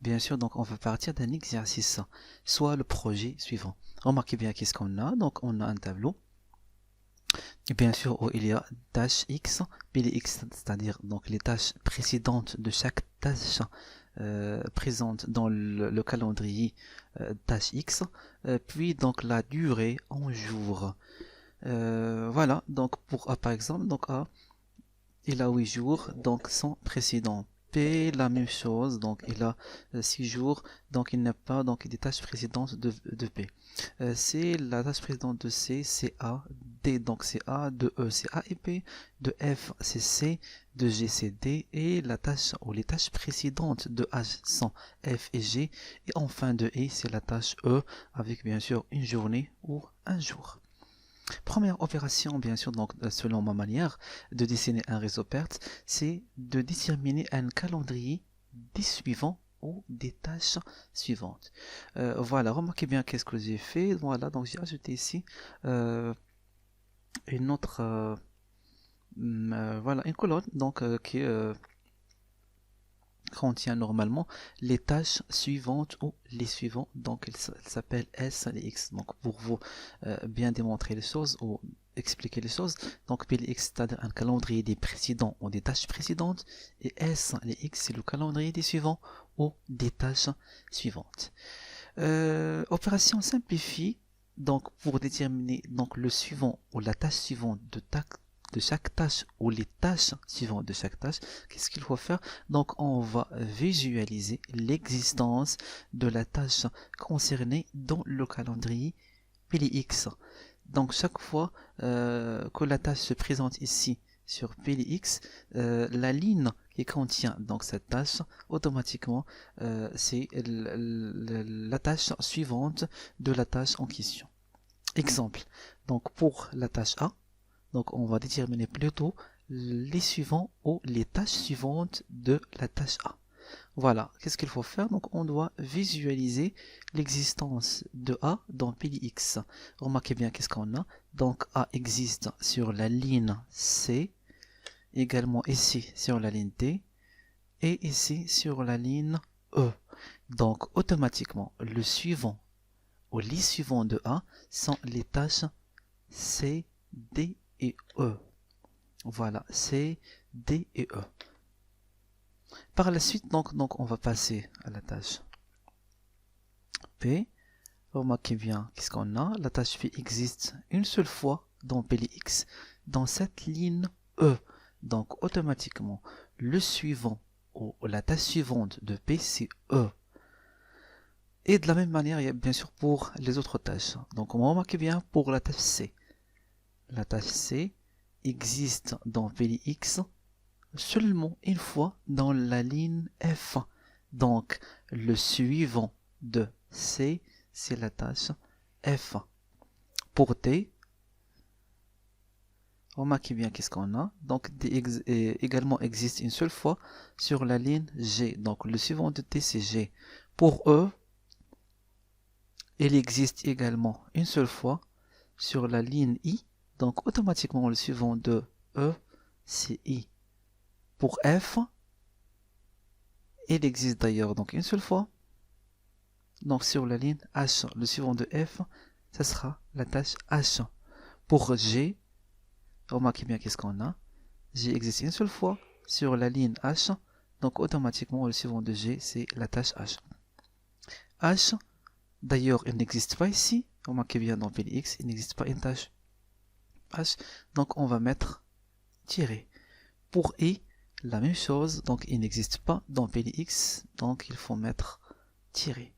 bien sûr, donc on va partir d'un exercice, soit le projet suivant. Remarquez bien qu'est-ce qu'on a. Donc on a un tableau, et bien sûr où il y a tâche X, pile X, c'est-à-dire donc les tâches précédentes de chaque tâche présente dans le calendrier tâche X, puis donc la durée en jours. Voilà, donc pour A par exemple, donc A, il a 8 jours, donc son précédent. P, la même chose, donc il a 6 jours, donc il n'a pas donc des tâches précédentes de P. C, la tâche précédente de C, c'est A, D, donc c'est A, de E, c'est A et P, de F, c'est C, de G, c'est D, et la tâche ou les tâches précédentes de H sont F et G, et enfin de E, c'est la tâche E, avec bien sûr une journée ou un jour. Première opération, bien sûr, donc selon ma manière de dessiner un réseau PERT, c'est de déterminer un calendrier des suivants ou des tâches suivantes. Voilà, remarquez bien qu'est-ce que j'ai fait. Voilà, donc j'ai ajouté ici une autre, voilà, une colonne donc qui contient normalement les tâches suivantes ou les suivants, donc elle s'appelle S et X. Donc pour vous bien démontrer les choses ou expliquer les choses, donc PLX c'est-à-dire un calendrier des précédents ou des tâches précédentes, et S et X c'est le calendrier des suivants ou des tâches suivantes. Opération simplifiée, donc pour déterminer donc le suivant ou la tâche suivante de chaque tâche ou les tâches suivantes de chaque tâche, qu'est-ce qu'il faut faire? Donc on va visualiser l'existence de la tâche concernée dans le calendrier PLX. Donc chaque fois que la tâche se présente ici sur PLX, la ligne qui contient donc cette tâche, automatiquement c'est la tâche suivante de la tâche en question. Exemple, donc pour la tâche A, donc on va déterminer plutôt les suivants ou les tâches suivantes de la tâche A. Voilà, qu'est-ce qu'il faut faire? Donc on doit visualiser l'existence de A dans PLX. Remarquez bien qu'est-ce qu'on a. Donc A existe sur la ligne C, également ici sur la ligne D, et ici sur la ligne E. Donc automatiquement, le suivant ou les suivants de A sont les tâches C, D et E. Voilà, C, D et E. Par la suite, donc on va passer à la tâche P. Remarquez bien qu'est-ce qu'on a. La tâche P existe une seule fois dans PLX, dans cette ligne E. Donc automatiquement, le suivant ou la tâche suivante de P, c'est E. Et de la même manière, il y a bien sûr pour les autres tâches. Donc remarquez bien pour la tâche C. La tâche C existe dans PLX seulement une fois dans la ligne F. Donc le suivant de C, c'est la tâche F. Pour T, remarquez bien qu'est-ce qu'on a. Donc D également existe une seule fois sur la ligne G. Donc le suivant de T, c'est G. Pour E, il existe également une seule fois sur la ligne I. Donc automatiquement le suivant de E, c'est I. Pour F, il existe d'ailleurs donc une seule fois. Donc sur la ligne H, le suivant de F, ce sera la tâche H. Pour G, remarquez bien qu'est-ce qu'on a. G existe une seule fois sur la ligne H, donc automatiquement le suivant de G, c'est la tâche H. H, d'ailleurs, il n'existe pas ici. Remarquez bien dans PLX, il n'existe pas une tâche H, donc on va mettre tiré. Pour I, la même chose, donc il n'existe pas dans PLX, donc il faut mettre tiré.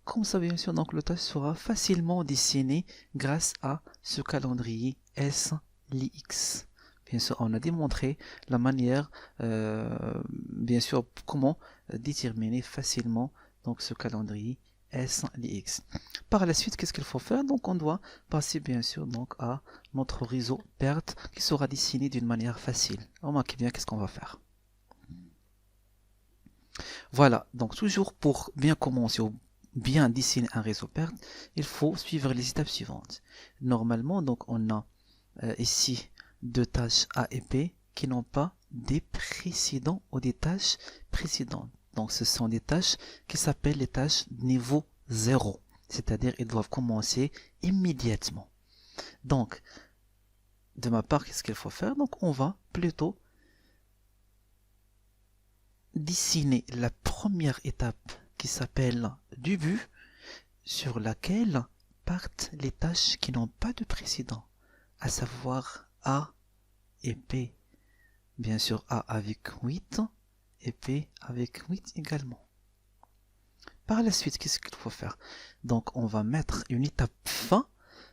Comme ça, bien sûr, donc le tâche sera facilement dessiné grâce à ce calendrier SLX. Bien sûr, on a démontré la manière, bien sûr, comment déterminer facilement donc ce calendrier SLX. Par la suite, qu'est-ce qu'il faut faire? Donc, on doit passer bien sûr donc à notre réseau PERT qui sera dessiné d'une manière facile. Remarquez bien qu'est-ce qu'on va faire. Voilà, donc toujours pour bien commencer ou bien dessiner un réseau PERT, il faut suivre les étapes suivantes. Normalement, donc on a ici deux tâches A et B qui n'ont pas des précédents ou des tâches précédentes. Donc ce sont des tâches qui s'appellent les tâches niveau 0. C'est-à-dire ils doivent commencer immédiatement. Donc, de ma part, qu'est-ce qu'il faut faire? Donc on va plutôt dessiner la première étape qui s'appelle début, sur laquelle partent les tâches qui n'ont pas de précédent, à savoir A et P. Bien sûr A avec 8 et P avec 8 également. Par la suite, qu'est-ce qu'il faut faire? Donc on va mettre une étape fin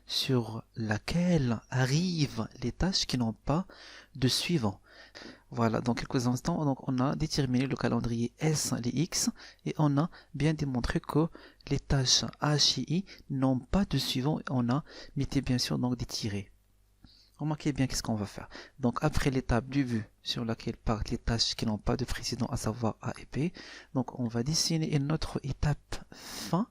sur laquelle arrivent les tâches qui n'ont pas de suivant. Voilà, dans quelques instants, donc on a déterminé le calendrier S, les X, et on a bien démontré que les tâches H et I n'ont pas de suivant, et on a mis bien sûr donc des tirets. Remarquez bien qu'est-ce qu'on va faire. Donc après l'étape du but sur laquelle partent les tâches qui n'ont pas de précédent, à savoir A et P, donc on va dessiner une autre étape fin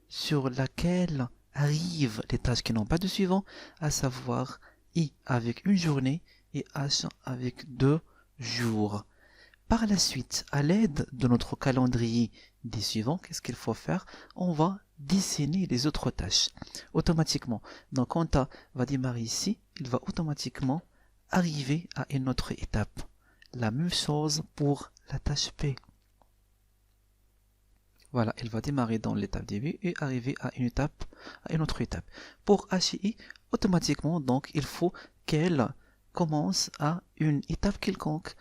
sur laquelle arrivent les tâches qui n'ont pas de suivant, à savoir I avec une journée et H avec 2 jours. Par la suite, à l'aide de notre calendrier des suivants, qu'est-ce qu'il faut faire? On va dessiner les autres tâches automatiquement. Donc quand A va démarrer ici, il va automatiquement arriver à une autre étape. La même chose pour la tâche P. Voilà, il va démarrer dans l'étape début et arriver à une autre étape. Pour H et I, automatiquement, donc il faut qu'elle commence à une étape quelconque.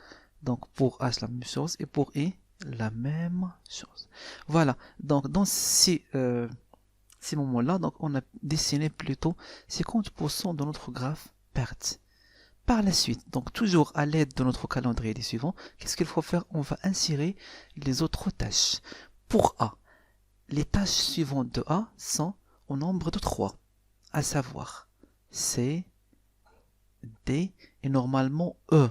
Donc pour H la même chose et pour I la même chose. Voilà, donc dans ces moments-là, donc on a dessiné plutôt 50% de notre graphe perte. Par la suite, donc toujours à l'aide de notre calendrier des suivants, qu'est-ce qu'il faut faire? On va insérer les autres tâches. Pour A, les tâches suivantes de A sont au nombre de 3, à savoir C, D et normalement E.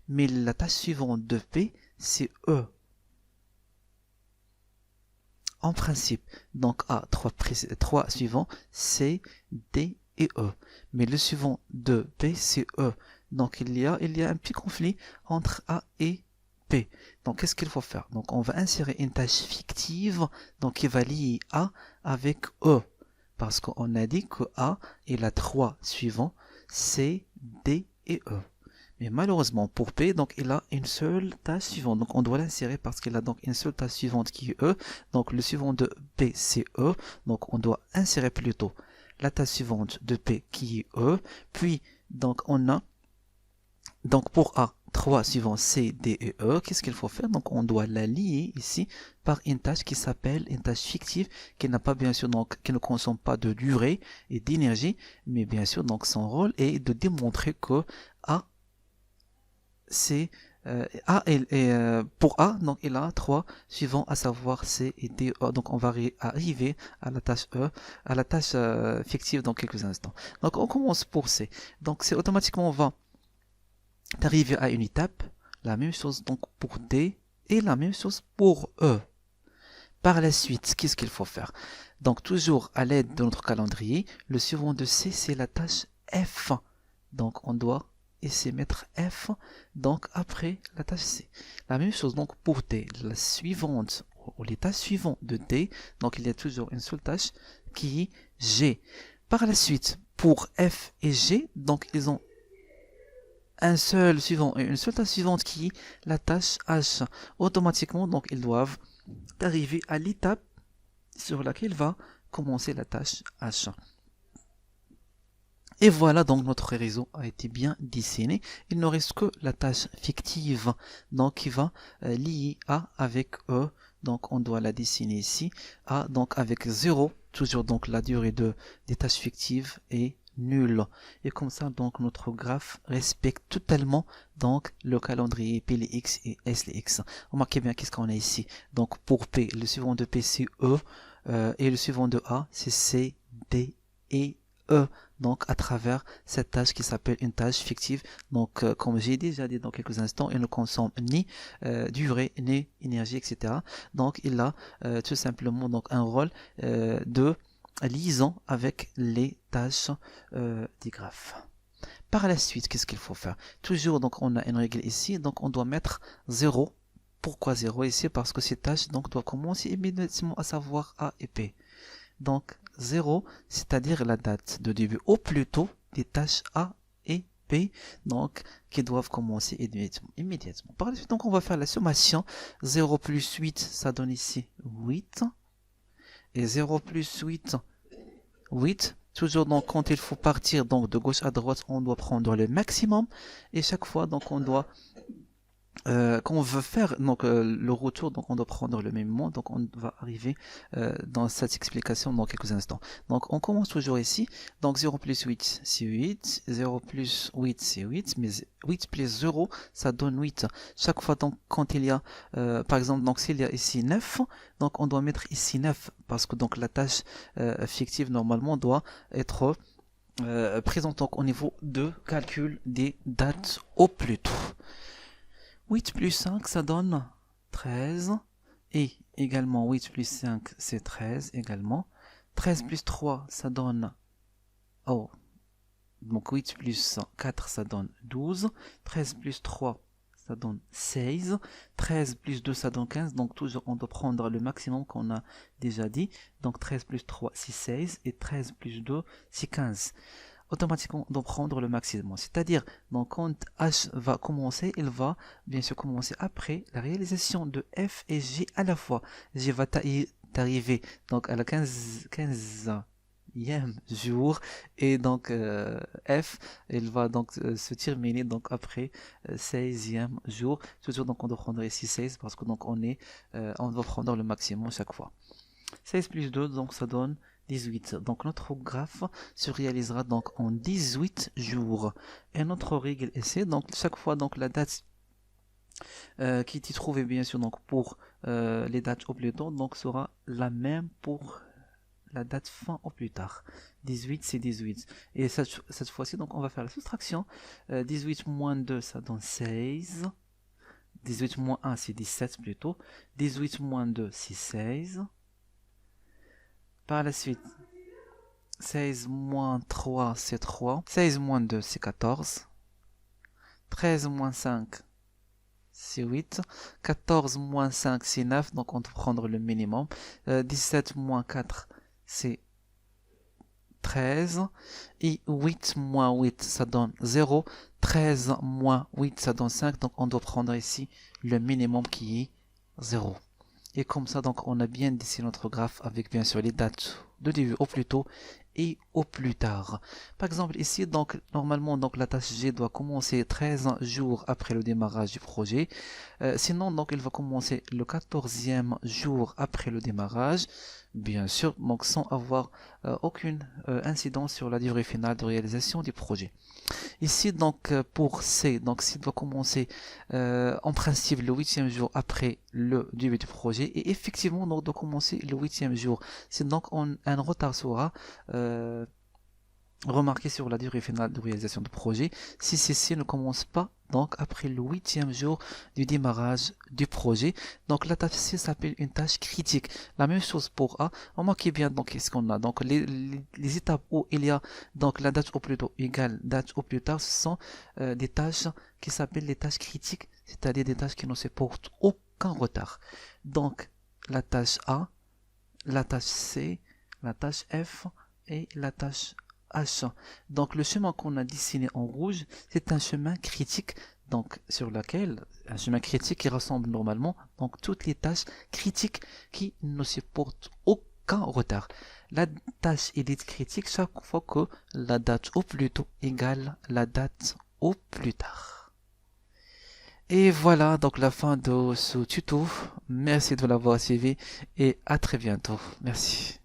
Mais la tâche suivante de P, c'est E. En principe, donc A, 3 suivants, C, D et E. Mais le suivant de P, c'est E. Donc il y a un petit conflit entre A et P. Donc qu'est-ce qu'il faut faire? Donc on va insérer une tâche fictive donc qui va lier A avec E. Parce qu'on a dit que A, il a 3 suivants, C, D et E. Mais malheureusement pour P, donc il a une seule tâche suivante. Donc on doit l'insérer parce qu'il a donc une seule tâche suivante qui est E. Donc le suivant de P c'est E. Donc on doit insérer plutôt la tâche suivante de P qui est E. Puis donc on a donc pour A 3 suivants C, D et E. Qu'est-ce qu'il faut faire? Donc on doit la lier ici par une tâche qui s'appelle une tâche fictive qui n'a pas bien sûr donc qui ne consomme pas de durée et d'énergie, mais bien sûr donc son rôle est de démontrer que A c'est pour A, donc il a 3 suivants à savoir C et D. Donc on va arriver à la tâche E, à la tâche fictive dans quelques instants. Donc on commence pour C. Donc c'est automatiquement on va arriver à une étape, la même chose donc pour D et la même chose pour E. Par la suite, qu'est-ce qu'il faut faire? Donc toujours à l'aide de notre calendrier, le suivant de C c'est la tâche F. Donc on doit essayer de mettre F donc après la tâche C. La même chose donc pour D, la suivante ou les tâches suivantes de D, donc il y a toujours une seule tâche qui est G. Par la suite, pour F et G, donc ils ont un seul suivant et une seule tâche suivante qui est la tâche H. Automatiquement, donc ils doivent arriver à l'étape sur laquelle va commencer la tâche H. Et voilà, donc notre réseau a été bien dessiné. Il ne reste que la tâche fictive, donc qui va lier A avec E. Donc on doit la dessiner ici. A donc avec 0, toujours donc la durée des tâches fictives est nulle. Et comme ça, donc notre graphe respecte totalement donc le calendrier P les X et S les X. Remarquez bien qu'est-ce qu'on a ici. Donc pour P, le suivant de P c'est E, et le suivant de A c'est C, D et E, donc à travers cette tâche qui s'appelle une tâche fictive. Donc comme j'ai déjà dit dans quelques instants, il ne consomme ni durée ni énergie, etc. Donc il a tout simplement donc un rôle de liaison avec les tâches des graphes. Par la suite, qu'est-ce qu'il faut faire? Toujours donc on a une règle ici, donc on doit mettre 0 pourquoi 0 ici? Parce que ces tâches donc doivent commencer immédiatement, à savoir A et P. Donc 0, c'est-à-dire la date de début au plus tôt des tâches A et P, donc qui doivent commencer immédiatement. Par la suite, donc on va faire la sommation. 0 plus 8, ça donne ici 8. Et 0 plus 8, 8. Toujours donc quand il faut partir donc de gauche à droite, on doit prendre le maximum. Et chaque fois donc on doit quand on veut faire donc le retour, donc on doit prendre le même mot, donc on va arriver dans cette explication dans quelques instants. Donc on commence toujours ici, donc 0 plus 8 c'est 8, 0 plus 8 c'est 8, mais 8 plus 0 ça donne 8. Chaque fois donc quand il y a par exemple donc s'il y a ici 9, donc on doit mettre ici 9 parce que donc la tâche fictive normalement doit être présente donc au niveau de calcul des dates au plus tôt. 8 plus 5, ça donne 13. Et également 8 plus 5, c'est 13 également. 13 plus 3, ça donne... Oh, donc 8 plus 4, ça donne 12. 13 plus 3, ça donne 16. 13 plus 2, ça donne 15. Donc toujours, on doit prendre le maximum qu'on a déjà dit. Donc 13 plus 3, c'est 16. Et 13 plus 2, c'est 15. Automatiquement on doit prendre le maximum, c'est-à-dire donc quand H va commencer, il va bien sûr commencer après la réalisation de F et G à la fois. G va arriver donc à la 15e jour et donc F il va donc se terminer donc après 16e jour. Toujours donc on doit prendre ici 16 parce que donc on va prendre le maximum chaque fois. 16 plus 2 donc ça donne 18. Donc notre graphe se réalisera donc en 18 jours. Et notre règle ici, donc chaque fois donc la date qui est trouvée bien sûr donc pour les dates au plus tôt donc sera la même pour la date fin au plus tard. 18 c'est 18. Et cette fois-ci donc on va faire la soustraction. 18 moins 2 ça donne 16. 18 moins 1 c'est 17 plutôt. 18 moins 2 c'est 16. Par la suite, 16 moins 3, c'est 3. 16 moins 2, c'est 14. 13 moins 5, c'est 8. 14 moins 5, c'est 9. Donc, on doit prendre le minimum. 17 moins 4, c'est 13. Et 8 moins 8, ça donne 0. 13 moins 8, ça donne 5. Donc, on doit prendre ici le minimum qui est 0. Et comme ça, donc, on a bien dessiné notre graphe avec bien sûr les dates de début au plus tôt et au plus tard. Par exemple, ici, donc, normalement, donc, la tâche G doit commencer 13 jours après le démarrage du projet. Sinon, donc, il va commencer le 14e jour après le démarrage. Bien sûr, donc, sans avoir aucune incidence sur la durée finale de réalisation du projet. Ici, donc, pour C, donc, C doit commencer en principe le 8e jour après le début du projet. Et effectivement, donc, doit commencer le 8e jour. C'est donc un retard sera remarqué sur la durée finale de réalisation du projet si ceci ne commence pas donc après le 8e jour du démarrage du projet. Donc la tâche C s'appelle une tâche critique. La même chose pour A. Remarquez bien donc qu'est-ce qu'on a. Donc les étapes où il y a donc la date au plus tôt égale date au plus tard, ce sont des tâches qui s'appellent les tâches critiques, c'est-à-dire des tâches qui ne supportent aucun retard. Donc la tâche A, la tâche C, la tâche F et la tâche H. Donc le chemin qu'on a dessiné en rouge, c'est un chemin critique, donc sur lequel un chemin critique qui rassemble normalement donc toutes les tâches critiques qui ne supportent aucun retard. La tâche est dite critique chaque fois que la date au plus tôt égale la date au plus tard. Et voilà donc la fin de ce tuto. Merci de l'avoir suivi et à très bientôt. Merci.